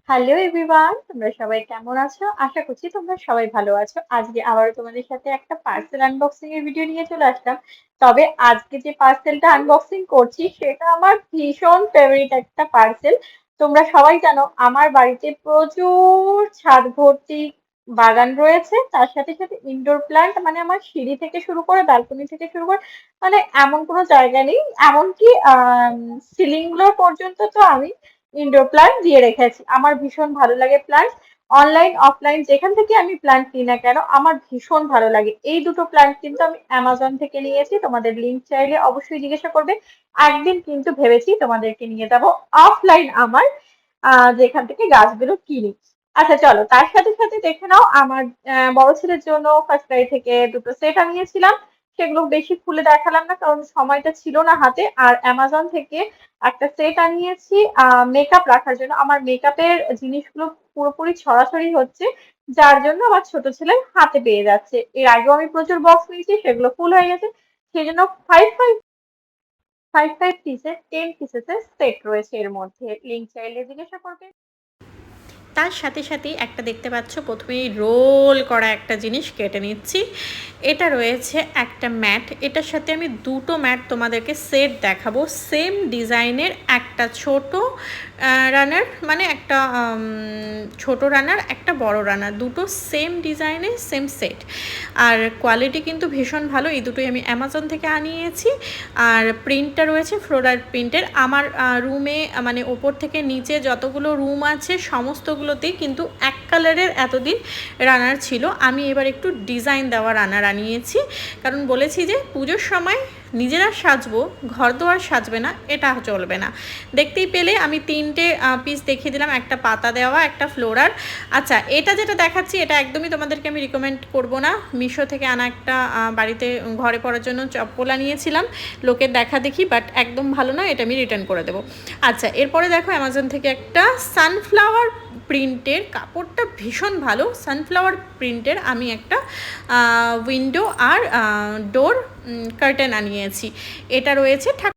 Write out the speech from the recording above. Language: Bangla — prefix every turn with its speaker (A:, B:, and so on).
A: হ্যালো এভরিওয়ান, তোমরা সবাই কেমন আছো? আশা করছি তোমরা সবাই ভালো আছো। আজকে আবারও তোমাদের সাথে একটা পার্সেল আনবক্সিং এর ভিডিও নিয়ে চলে আসলাম। তবে আজকে যে পার্সেলটা আনবক্সিং করছি সেটা আমার ভীষণ ফেভারিট একটা পার্সেল। তোমরা সবাই জানো আমার বাড়িতে প্রচুর ছাদ ভর্তি বাগান রয়েছে। তার সাথে সাথে ইনডোর প্ল্যান্ট, মানে আমার সিঁড়ি থেকে শুরু করে ব্যালকনি থেকে শুরু করে মানে এমন কোনো জায়গা নেই। এমনকি সিলিং গুলো পর্যন্ত তো আমি ইনডোর প্ল্যান্ট দিয়ে রেখেছি। আমার ভীষণ ভালো লাগে প্ল্যান্ট। অনলাইন অফলাইন যেখান থেকে আমি প্ল্যান্ট কিনি না কেন আমার ভীষণ ভালো লাগে। এই দুটো প্ল্যান্ট কিন্তু আমি অ্যামাজন থেকে নিয়েছি। তোমাদের লিঙ্ক চাইলে অবশ্যই জিজ্ঞাসা করবে। একদিন কিন্তু ভেবেছি তোমাদেরকে নিয়ে যাবো অফলাইন আমার যেখান থেকে গাছগুলো কিনি। আচ্ছা চলো, তার সাথে সাথে দেখে নাও আমার বড় ছেলের জন্য ফার্স্ট ক্রাই থেকে দুটো সেট আনিয়েছিলাম। সেগুলো বেশি খুলে দেখালাম না কারণ সময়টা ছিল না হাতে। আর অ্যামাজন থেকে একটা সেট আনিয়েছি মেকআপ রাখার জন্য। আমার মেকআপের জিনিসগুলো পুরোপুরি ছড়াছড়ি হচ্ছে, যার জন্য আমার ছোট ছেলের হাতে পেয়ে যাচ্ছে। এর আগেও আমি প্রচুর বক্স নিয়েছি, সেগুলো ফুল হয়ে গেছে। সেই জন্য ফাইভ ফাইভ ফাইভ ফাইভ পিসের 10 পিসেস এর সেট রয়েছে এর মধ্যে। লিঙ্ক চাইলে জিজ্ঞাসা করবে। তার সাথে সাথেই একটা দেখতে পাচ্ছ, প্রথমেই রোল করা একটা জিনিস কেটে নিচ্ছি। এটা রয়েছে একটা ম্যাট। এটার সাথে আমি দুটো ম্যাট তোমাদেরকে সেট দেখাবো, সেম ডিজাইনের। একটা ছোট রানার, মানে একটা ছোট রানার, একটা বড় রানার, দুটো সেম ডিজাইনের সেম সেট। আর কোয়ালিটি কিন্তু ভীষণ ভালো। এই দুটোই আমি অ্যামাজন থেকে আনিয়েছি। আর প্রিন্টটা রয়েছে ফ্লোরাল প্রিন্টের। আমার রুমে মানে ওপর থেকে নিচে যতগুলো রুম আছে সমস্তগুলোতেই কিন্তু এক কালারের এতদিন রানার ছিল। আমি এবার একটু ডিজাইন দেওয়া রানার আনিয়েছি, কারণ বলেছি যে পুজোর সময় নিজেরা সাজবো, ঘর দোয়ার সাজবে না, এটা চলবে না। দেখতেই পেলে আমি 3টে পিস দেখিয়ে দিলাম, একটা পাতা দেওয়া, একটা ফ্লোরার। আচ্ছা, এটা যেটা দেখাচ্ছি এটা একদমই তোমাদেরকে আমি রিকমেন্ড করব না। মিশো থেকে আনা একটা বাড়িতে ঘরে পরার জন্য চপ্পল আনিয়েছিলাম, লোকের দেখা দেখি, বাট একদম ভালো না, এটা আমি রিটার্ন করে দেবো। আচ্ছা, এরপরে দেখো অ্যামাজন থেকে একটা সানফ্লাওয়ার প্রিন্টের, কাপড়টা ভীষণ ভালো, সানফ্লাওয়ার প্রিন্টের আমি একটা উইন্ডো আর ডোর কার্টেন আনিয়েছি। এটা রয়েছে